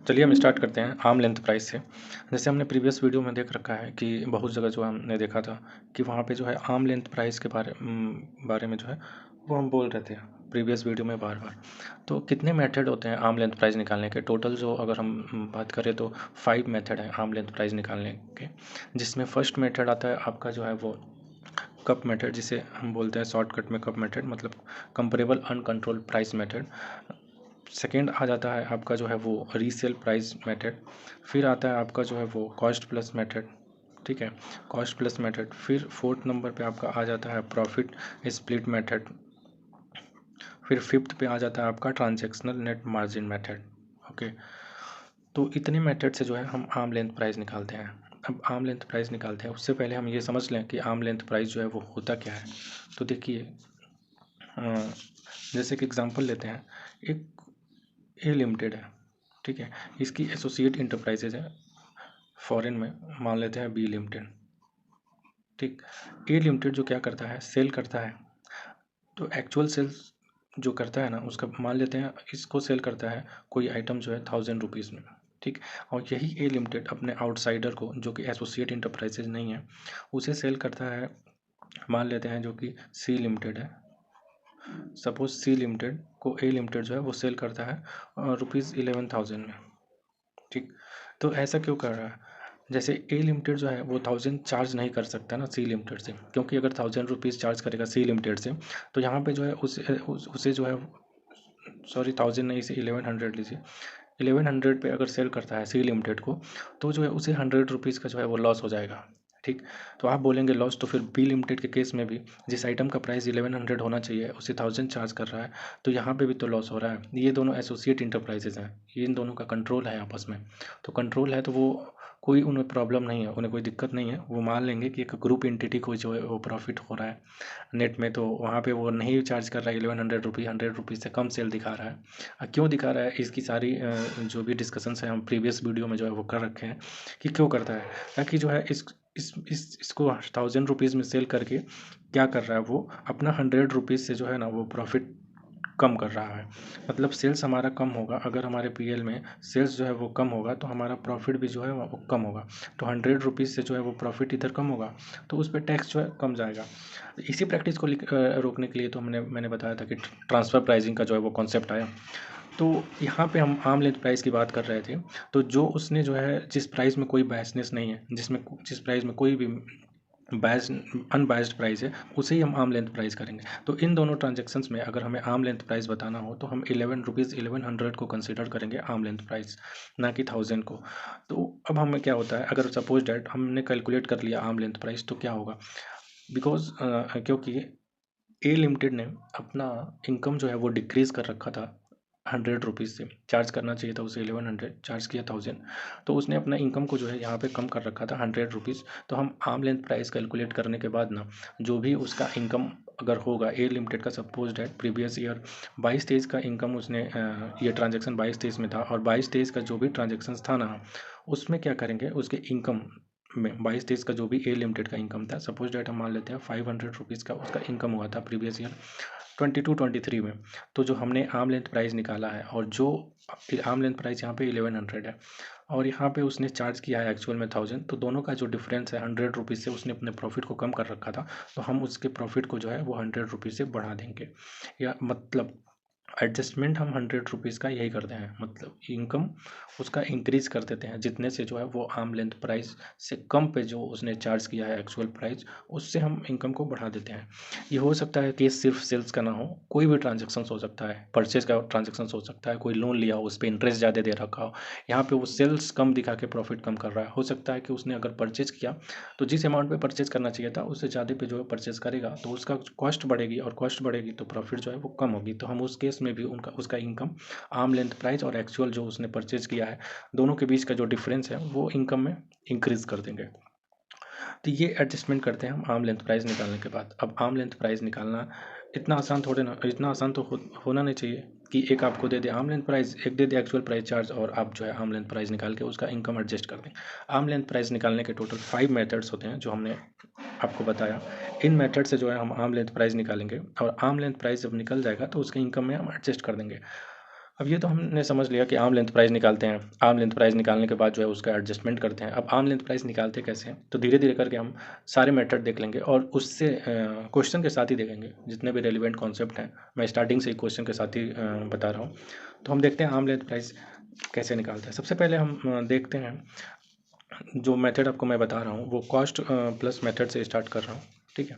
चलिए हम स्टार्ट करते हैं आर्म लेंथ प्राइस से। जैसे हमने प्रीवियस वीडियो में देख रखा है कि बहुत जगह जो हमने देखा था कि वहाँ पे जो है आर्म लेंथ प्राइस के बारे में जो है वो हम बोल रहे थे प्रीवियस वीडियो में बार बार। तो कितने मेथड होते हैं आर्म लेंथ प्राइस निकालने के? टोटल जो अगर हम बात करें तो 5 मेथड है आर्म लेंथ प्राइस निकालने के, जिसमें फर्स्ट मेथड आता है आपका जो है वो कप मेथड, जिसे हम बोलते हैं शॉर्टकट में कप मेथड, मतलब comparable uncontrolled price method. Second आ जाता है आपका जो है वो रीसेल प्राइस मेथड। फिर आता है आपका जो है वो कॉस्ट प्लस मेथड, ठीक है, कॉस्ट प्लस मेथड। फिर फोर्थ नंबर पे आपका आ जाता है प्रॉफिट स्प्लिट मेथड। फिर फिफ्थ पे आ जाता है आपका transactional net margin method. Okay, तो इतने मेथड से जो है हम आर्म लेंथ प्राइस निकालते हैं। अब आर्म लेंथ प्राइस निकालते हैं उससे पहले हम ये समझ लें कि आर्म लेंथ प्राइस जो है वो होता क्या है। तो देखिए, जैसे कि एग्जांपल लेते हैं, एक ए लिमिटेड है, ठीक है, इसकी एसोसिएट इंटरप्राइजेज है फॉरेन में, मान लेते हैं बी लिमिटेड। ठीक, ए लिमिटेड जो क्या करता है, सेल करता है। तो एक्चुअल सेल्स जो करता है ना, उसका मान लेते हैं इसको सेल करता है कोई आइटम जो है 1000 रुपीज़ में। ठीक, और यही ए लिमिटेड अपने आउटसाइडर को, जो कि एसोसिएट इंटरप्राइजेज नहीं है, उसे सेल करता है, मान लेते हैं जो कि सी लिमिटेड है। सपोज सी लिमिटेड को ए लिमिटेड जो है वो सेल करता है ₹11,000 में। ठीक, तो ऐसा क्यों कर रहा है? जैसे ए लिमिटेड जो है वो 1000 चार्ज नहीं कर सकता ना सी लिमिटेड से, क्योंकि अगर 1000 रुपीज़ चार्ज करेगा सी लिमिटेड से, तो यहाँ पे जो है उसे जो है, सॉरी 1000 नहीं, इसे 1100 लीजिए। 1100 पे अगर सेल करता है सी लिमिटेड को, तो जो है उसे 100 रुपीज़ का जो है वो लॉस हो जाएगा। ठीक, तो आप बोलेंगे लॉस, तो फिर बी लिमिटेड के केस में भी जिस आइटम का प्राइस 1100 होना चाहिए उसे 1000 चार्ज कर रहा है, तो यहाँ पे भी तो लॉस हो रहा है। ये दोनों एसोसिएट इंटरप्राइजेज हैं, ये इन दोनों का कंट्रोल है आपस में। तो कंट्रोल है तो वो कोई उन्हें प्रॉब्लम नहीं है, उन्हें कोई दिक्कत नहीं है। वो मान लेंगे कि एक ग्रुप एंटिटी को जो है वो प्रॉफिट हो रहा है नेट में, तो वहाँ पे वो नहीं चार्ज कर रहा है 1100 रुपीज़, 100 रुपीज़ से कम सेल दिखा रहा है। क्यों दिखा रहा है, इसकी सारी जो भी डिस्कशंस हैं हम प्रीवियस वीडियो में जो है वो कर रखे हैं कि क्यों करता है। ताकि जो है इसको 1000 रुपीज़ में सेल करके क्या कर रहा है, वो अपना 100 रुपीज़ से जो है ना वो प्रॉफिट कम कर रहा है। मतलब सेल्स हमारा कम होगा, अगर हमारे पीएल में सेल्स जो है वो कम होगा तो हमारा प्रॉफिट भी जो है वो कम होगा। तो 100 रुपीज़ से जो है वो प्रॉफिट इधर कम होगा, तो उस पर टैक्स जो है कम जाएगा। इसी प्रैक्टिस को रोकने के लिए तो मैंने बताया था कि ट्रांसफ़र प्राइसिंग का जो है वो कॉन्सेप्ट आया। तो यहाँ पे हम आर्म लेंथ प्राइस की बात कर रहे थे। तो जो उसने जो है जिस प्राइस में कोई बायसनेस नहीं है, जिस प्राइस में कोई भी बायस अनबायस्ड प्राइस है, उसे ही हम आर्म लेंथ प्राइस करेंगे। तो इन दोनों ट्रांजैक्शंस में अगर हमें आर्म लेंथ प्राइस बताना हो तो हम 11 रुपीज़ 1100 को कंसिडर करेंगे आर्म लेंथ प्राइस, ना कि 1000 को। तो अब हमें क्या होता है, अगर सपोज डैट हमने कैलकुलेट कर लिया आर्म लेंथ प्राइस, तो क्या होगा, बिकॉज क्योंकि ए लिमिटेड ने अपना इनकम जो है वो डिक्रीज़ कर रखा था 100 रुपीज़ से, चार्ज करना चाहिए था उसे 1100, चार्ज किया 1000, तो उसने अपना इनकम को जो है यहाँ पे कम कर रखा था 100 रुपीज़। तो हम आर्म लेंथ प्राइस कैलकुलेट करने के बाद ना, जो भी उसका इनकम अगर होगा ए लिमिटेड का, सपोज डैट प्रीवियस ईयर 22-23 का इनकम उसने, ये ट्रांजेक्शन 22-23 में था, और 22-23 का जो भी ट्रांजेक्शन था ना, उसमें क्या करेंगे, उसके इनकम में 22-23 का जो भी ए लिमिटेड का इनकम था, सपोज डेट हम मान लेते हैं 500 रुपीज़ का उसका इनकम हुआ था प्रीवियस ईयर 22-23 में। तो जो हमने आर्म लेंथ प्राइस निकाला है, और जो आर्म लेंथ प्राइस यहाँ पे 1100 है, और यहाँ पे उसने चार्ज किया है एक्चुअल में 1000, तो दोनों का जो डिफरेंस है 100 रुपीज़ से, उसने अपने प्रॉफिट को कम कर रखा था, तो हम उसके प्रॉफिट को जो है वो 100 रुपीज़ से बढ़ा देंगे। या मतलब एडजस्टमेंट हम 100 रुपीज़ का यही करते हैं, मतलब इनकम उसका इंक्रीज़ कर देते हैं, जितने से जो है वो आर्म लेंथ प्राइस से कम पे जो उसने चार्ज किया है एक्चुअल प्राइस, उससे हम इनकम को बढ़ा देते हैं। ये हो सकता है कि सिर्फ सेल्स का ना हो, कोई भी ट्रांजेक्शन हो सकता है, परचेज का ट्रांजेक्शन हो सकता है, कोई लोन लिया हो उस पर इंटरेस्ट ज़्यादा दे रखा हो, यहाँ पे वो सेल्स कम दिखा के प्रॉफिट कम कर रहा है। हो सकता है कि उसने अगर परचेज किया तो जिस अमाउंट पे परचेज करना चाहिए था उससे ज़्यादा पे जो है परचेज करेगा, तो उसका कॉस्ट बढ़ेगी, और कॉस्ट बढ़ेगी तो प्रॉफिट जो है वो कम होगी। तो हम उस केस में भी उसका इनकम आर्म लेंथ प्राइस और एक्चुअल जो उसने परचेज किया है, दोनों के बीच का जो डिफरेंस है वो इनकम में इंक्रीज़ कर देंगे। तो ये एडजस्टमेंट करते हैं हम आर्म लेंथ प्राइस निकालने के बाद। अब आर्म लेंथ प्राइस निकालना इतना आसान थोड़े ना, इतना आसान तो होना नहीं चाहिए कि एक आपको दे दे आर्म लेंथ प्राइस, एक दे दे एक्चुअल प्राइस चार्ज, और आप जो है आर्म लेंथ प्राइस निकाल के उसका इनकम एडजस्ट कर दें। आर्म लेंथ प्राइस निकालने के टोटल 5 मेथड्स होते हैं जो हमने आपको बताया। इन मेथड से जो है हम आर्म लेंथ प्राइस निकालेंगे, और आर्म लेंथ प्राइस जब निकल जाएगा तो उसके इनकम में हम एडजस्ट कर देंगे। अब ये तो हमने समझ लिया कि आर्म लेंथ प्राइस निकालते हैं। आर्म लेंथ प्राइस निकालने के बाद जो है उसका एडजस्टमेंट करते हैं। अब आर्म लेंथ प्राइस निकालते कैसे हैं, तो धीरे धीरे करके हम सारे मेथड देख लेंगे और उससे क्वेश्चन के साथ ही देखेंगे जितने भी रेलिवेंट कॉन्सेप्ट हैं। मैं स्टार्टिंग से ही क्वेश्चन के साथ ही बता रहा हूँ। तो हम देखते हैं आर्म लेंथ प्राइस कैसे निकालते हैं। सबसे पहले हम देखते हैं, जो मेथड आपको मैं बता रहा हूँ वो कॉस्ट प्लस मेथड से स्टार्ट कर रहा हूँ। ठीक है,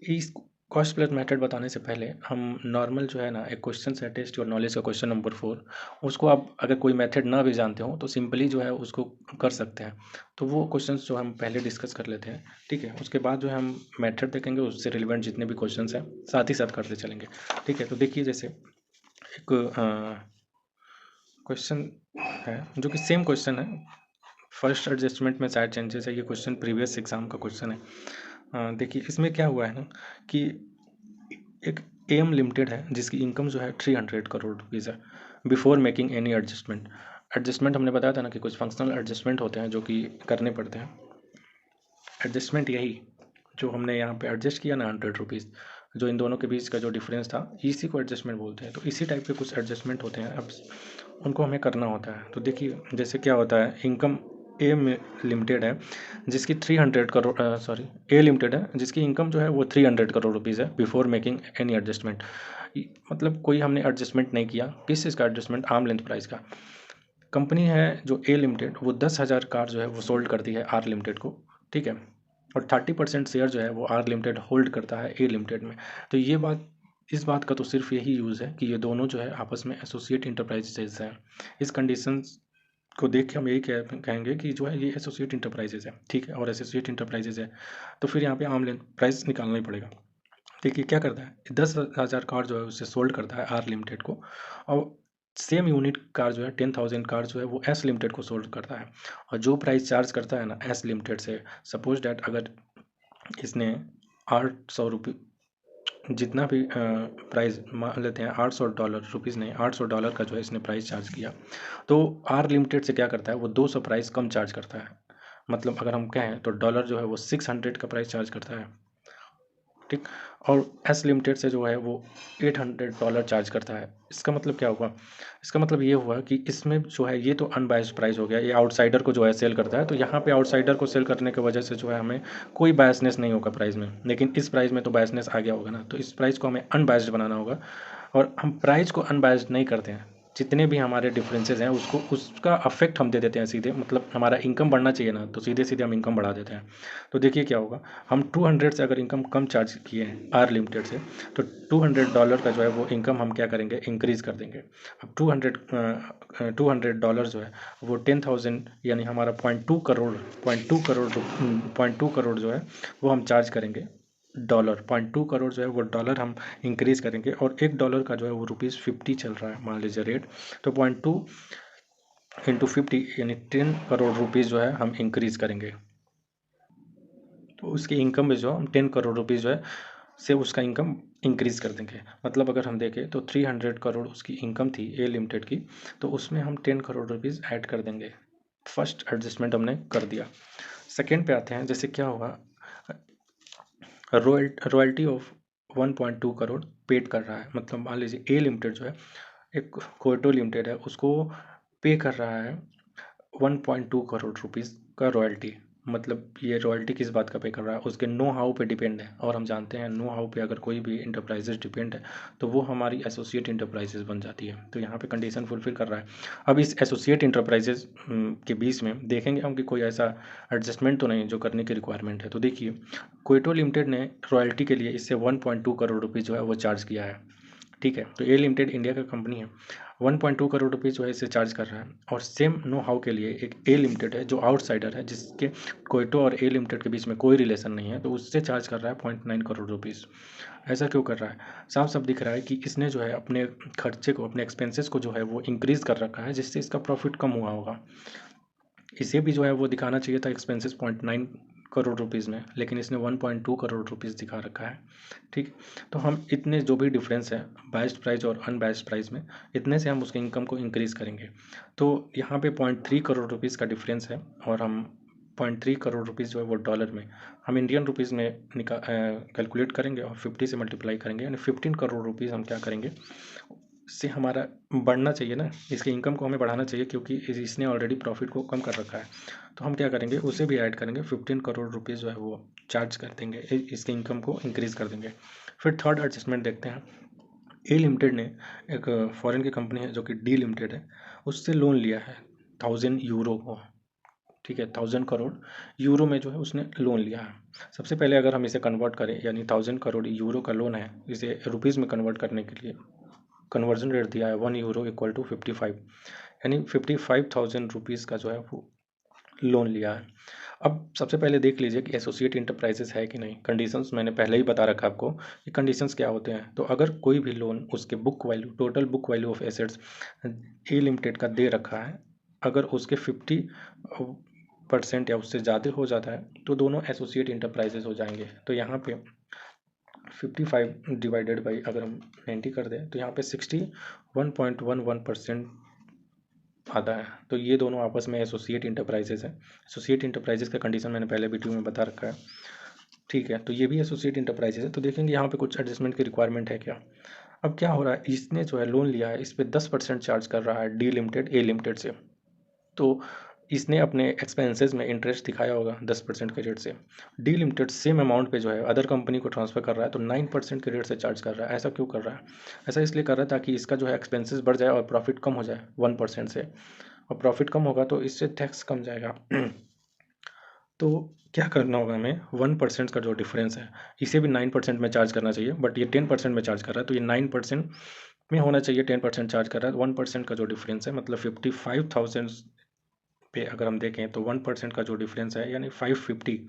इस कॉस्ट प्लस मेथड बताने से पहले हम नॉर्मल जो है ना, एक क्वेश्चन है टेस्ट योर नॉलेज का क्वेश्चन नंबर 4, उसको आप अगर कोई मेथड ना भी जानते हो तो सिंपली जो है उसको कर सकते हैं। तो वो क्वेश्चंस जो हम पहले डिस्कस कर लेते हैं। ठीक है, उसके बाद जो है हम मेथड देखेंगे, उससे रिलेवेंट जितने भी क्वेश्चंस हैं साथ ही साथ करते चलेंगे। ठीक है, तो देखिए जैसे एक क्वेश्चन है जो कि सेम क्वेश्चन है, फर्स्ट एडजस्टमेंट में शायद चेंजेस है। ये क्वेश्चन प्रीवियस एग्जाम का क्वेश्चन है। देखिए इसमें क्या हुआ है ना कि एक एम लिमिटेड है जिसकी इनकम जो है 300 करोड़ रुपीज़ है before making any adjustment. Adjustment हमने बताया था ना कि कुछ फंक्शनल एडजस्टमेंट होते हैं जो कि करने पड़ते हैं। एडजस्टमेंट यही जो हमने यहाँ पे एडजस्ट किया ना 100 रुपीज़, जो इन दोनों के बीच का जो डिफरेंस था इसी को एडजस्टमेंट बोलते हैं। तो इसी टाइप के कुछ एडजस्टमेंट होते हैं, अब उनको हमें करना होता है। तो देखिए जैसे क्या होता है, इनकम ए लिमिटेड है जिसकी 300 करोड़ सॉरी ए लिमिटेड है जिसकी इनकम जो है वो 300 करोड़ रुपीज़ है बिफोर मेकिंग एनी एडजस्टमेंट। मतलब कोई हमने एडजस्टमेंट नहीं किया। किस चीज़ का एडजस्टमेंट? आर्म लेंथ प्राइस का। कंपनी है जो ए लिमिटेड, वो 10,000 कार जो है वो सोल्ड करती है आर लिमिटेड को। ठीक है, और 30% शेयर जो है वो आर लिमिटेड होल्ड करता है ए लिमिटेड में। तो ये बात, इस बात का तो सिर्फ यही यूज़ है कि ये दोनों जो है आपस में एसोसिएट इंटरप्राइजेज हैं। इस कंडीशंस को देख के हम यही कहेंगे कि जो है ये एसोसिएट इंटरप्राइजेज है। ठीक है, और एसोसिएट इंटरप्राइजेज है तो फिर यहाँ पे आर्म लेंथ प्राइस निकालना ही पड़ेगा। देखिए क्या करता है, 10,000 कार जो है उससे सोल्ड करता है आर लिमिटेड को, और सेम यूनिट कार जो है 10,000 कार जो है वो एस लिमिटेड को सोल्ड करता है। और जो प्राइस चार्ज करता है ना एस लिमिटेड से, सपोज डैट अगर इसने 800 रुपये, जितना भी प्राइस मान लेते हैं $800, रुपीज़ नहीं, $800 का जो है इसने प्राइस चार्ज किया, तो आर लिमिटेड से क्या करता है वो 200 प्राइस कम चार्ज करता है। मतलब अगर हम कहें तो डॉलर जो है वो 600 का प्राइस चार्ज करता है। ठीक, और एस लिमिटेड से जो है वो $800 चार्ज करता है। इसका मतलब क्या हुआ? इसका मतलब ये हुआ कि इसमें जो है ये तो अनबायस्ड प्राइस हो गया, ये आउटसाइडर को जो है सेल करता है। तो यहाँ पे आउटसाइडर को सेल करने की वजह से जो है हमें कोई बायसनेस नहीं होगा प्राइस में, लेकिन इस प्राइस में तो बायसनेस आ गया होगा ना। तो इस प्राइस को हमें अनबायस्ड बनाना होगा, और हम प्राइस को अनबायस्ड नहीं करते हैं। जितने भी हमारे डिफरेंसेस हैं उसको, उसका अफेक्ट हम दे देते हैं सीधे। मतलब हमारा इनकम बढ़ना चाहिए ना, तो सीधे सीधे हम इनकम बढ़ा देते हैं। तो देखिए क्या होगा, हम 200 से अगर इनकम कम चार्ज किए हैं आर लिमिटेड से, तो $200 का जो है वो इनकम हम क्या करेंगे, इंक्रीज़ कर देंगे। अब 200 $200 जो है वो 10,000 यानी हमारा 0.2 करोड़ जो है वो हम चार्ज करेंगे डॉलर। 0.2 करोड़ जो है वो डॉलर हम इंक्रीज़ करेंगे, और $1 का जो है वो ₹50 चल रहा है मान लीजिए रेट। तो 0.2 × 50 यानी 10 करोड़ रुपीज़ जो है हम इंक्रीज़ करेंगे। तो उसकी इनकम में जो हम 10 करोड़ रुपीज़ जो है से उसका इनकम इंक्रीज़ कर देंगे। मतलब अगर हम देखें तो 300 करोड़ उसकी इनकम थी ए लिमिटेड की, तो उसमें हम 10 करोड़ रुपीज़ ऐड कर देंगे। फर्स्ट एडजस्टमेंट हमने कर दिया। सेकेंड पे आते हैं, जैसे क्या होगा, रॉयल्टी ऑफ 1.2 करोड़ पेड कर रहा है। मतलब मान लीजिए ए लिमिटेड जो है, एक कोयटो लिमिटेड है, उसको पे कर रहा है 1.2 करोड़ रुपीज़ का रॉयल्टी। मतलब ये रॉयल्टी किस बात का पे कर रहा है, उसके नो हाउ पे डिपेंड है। और हम जानते हैं नो हाउ पे अगर कोई भी इंटरप्राइजेज डिपेंड है तो वो हमारी एसोसिएट इंटरप्राइजेज बन जाती है। तो यहाँ पे कंडीशन फुलफिल कर रहा है। अब इस एसोसिएट इंटरप्राइजेज के बीच में देखेंगे हम कि कोई ऐसा एडजस्टमेंट तो नहीं जो करने की रिक्वायरमेंट है। तो देखिए क्वेटो लिमिटेड ने रॉयल्टी के लिए इससे 1.2 करोड़ रुपीज़ जो है वो चार्ज किया है। ठीक है, तो ए लिमिटेड इंडिया का कंपनी है, 1.2 करोड़ रुपीज़ जो है इसे चार्ज कर रहा है। और सेम नो हाउ के लिए एक ए लिमिटेड है जो आउटसाइडर है, जिसके कोयटो और ए लिमिटेड के बीच में कोई रिलेशन नहीं है, तो उससे चार्ज कर रहा है 0.9 करोड़ रुपीज़। ऐसा क्यों कर रहा है? साफ साफ दिख रहा है कि इसने जो है अपने खर्चे को, अपने एक्सपेंसेस को जो है वो इंक्रीज़ कर रखा है, जिससे इसका प्रॉफिट कम हुआ होगा। इसे भी जो है वो दिखाना चाहिए था एक्सपेंसेस 0.9 करोड़ रुपीज़ में, लेकिन इसने 1.2 करोड़ रुपीज़ दिखा रखा है। ठीक, तो हम इतने जो भी डिफरेंस है बायस्ड प्राइस और अनबायस्ड प्राइस में, इतने से हम उसके इनकम को इंक्रीज़ करेंगे। तो यहाँ पे 0.3 करोड़ रुपीज़ का डिफरेंस है, और हम 0.3 करोड़ रुपीज़ जो है वो डॉलर में हम इंडियन रुपीज़ में कैलकुलेट करेंगे और 50 से मल्टीप्लाई करेंगे, यानी 15 करोड़ रुपीज़ हम क्या करेंगे, से हमारा बढ़ना चाहिए ना, इसके इनकम को हमें बढ़ाना चाहिए, क्योंकि इसने ऑलरेडी प्रॉफिट को कम कर रखा है। तो हम क्या करेंगे, उसे भी ऐड करेंगे, 15 करोड़ रुपीज़ जो है वो चार्ज कर देंगे, इसके इनकम को इंक्रीज़ कर देंगे। फिर थर्ड एडजस्टमेंट देखते हैं। ए लिमिटेड ने, एक फॉरेन की कंपनी है जो कि डी लिमिटेड है, उससे लोन लिया है 1000 यूरो को, ठीक है, 1000 करोड़ यूरो में जो है उसने लोन लिया है। सबसे पहले अगर हम इसे कन्वर्ट करें, यानी 1000 करोड़ यूरो का लोन है, इसे रुपीज़ में कन्वर्ट करने के लिए कन्वर्जन रेट दिया है 1 यूरो इक्वल टू 55, यानी 55,000 रुपीज़ का जो है वो लोन लिया है। अब सबसे पहले देख लीजिए कि एसोसिएट इंटरप्राइजेस है कि नहीं। कंडीशंस मैंने पहले ही बता रखा आपको कि कंडीशंस क्या होते हैं। तो अगर कोई भी लोन उसके book value, total book value of assets A limited का दे रखा है, अगर उसके 50% या उससे ज़्यादा हो जाता है, तो दोनों एसोसिएट इंटरप्राइजेस हो जाएंगे। तो यहाँ पे 55 डिवाइडेड बाई अगर हम 90 कर दें, तो यहाँ पे 61.11% आता है। तो ये दोनों आपस में एसोसिएट इंटरप्राइजेस है। एसोसिएट इंटरप्राइजेस का कंडीशन मैंने पहले वीडियो में बता रखा है, ठीक है। तो ये भी एसोसिएट इंटरप्राइजेस है। तो देखेंगे यहाँ पे कुछ एडजस्टमेंट की रिक्वायरमेंट है क्या। अब क्या हो रहा है, इसने जो है लोन लिया है, इस पर 10% चार्ज कर रहा है डी लिमिटेड ए लिमिटेड से। तो इसने अपने एक्सपेंसेस में इंटरेस्ट दिखाया होगा 10% के रेट से। डी लिमिटेड सेम अमाउंट पे जो है अदर कंपनी को ट्रांसफ़र कर रहा है, तो 9% के रेट से चार्ज कर रहा है। ऐसा क्यों कर रहा है? ऐसा इसलिए कर रहा है ताकि इसका जो है एक्सपेंसेस बढ़ जाए और प्रॉफिट कम हो जाए 1% से, और प्रॉफिट कम होगा तो इससे टैक्स कम जाएगा। तो क्या करना होगा हमें, 1% का जो डिफरेंस है, इसे भी 9% में चार्ज करना चाहिए, बट ये 10% में चार्ज कर रहा है, तो ये 9% में होना चाहिए, 10% चार्ज कर रहा है। 1% का जो डिफरेंस है, मतलब 55,000 पे अगर हम देखें तो 1% का जो डिफरेंस है, यानी 550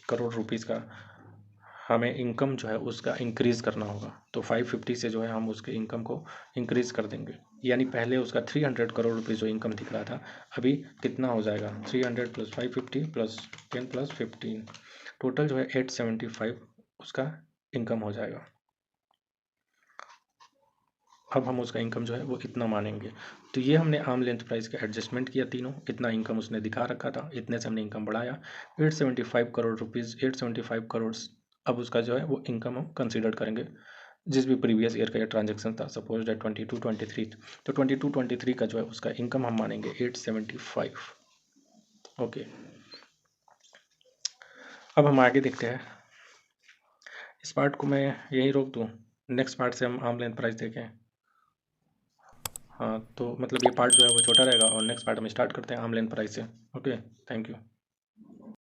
करोड़ रुपीज़ का हमें इनकम जो है उसका इंक्रीज़ करना होगा। तो 550 से जो है हम उसके इनकम को इंक्रीज़ कर देंगे, यानी पहले उसका 300 करोड़ रुपये जो इनकम दिख रहा था, अभी कितना हो जाएगा, 300 प्लस 550 प्लस 10 प्लस 15, टोटल जो है 875 उसका इनकम हो जाएगा। अब हम उसका इनकम जो है वो इतना मानेंगे। तो ये हमने आर्म लेंथ प्राइस का एडजस्टमेंट किया, तीनों इतना इनकम उसने दिखा रखा था, इतने से हमने इनकम बढ़ाया 875 करोड़ रुपीज़, 875 करोड़। अब उसका जो है वो इनकम हम कंसीडर करेंगे जिस भी प्रीवियस ईयर का ये ट्रांजेक्शन था, सपोज डेट 22-23, तो 22-23 का जो है उसका इनकम हम मानेंगे 875। ओके, अब हम आगे देखते हैं। इस पार्ट को मैं यहीं रोक दूँ, नेक्स्ट पार्ट से हम आर्म लेंथ प्राइस देखें। हाँ, तो मतलब ये पार्ट जो है वो छोटा रहेगा और नेक्स्ट पार्ट हम स्टार्ट करते हैं आर्म लेंथ प्राइस से। Okay, thank you.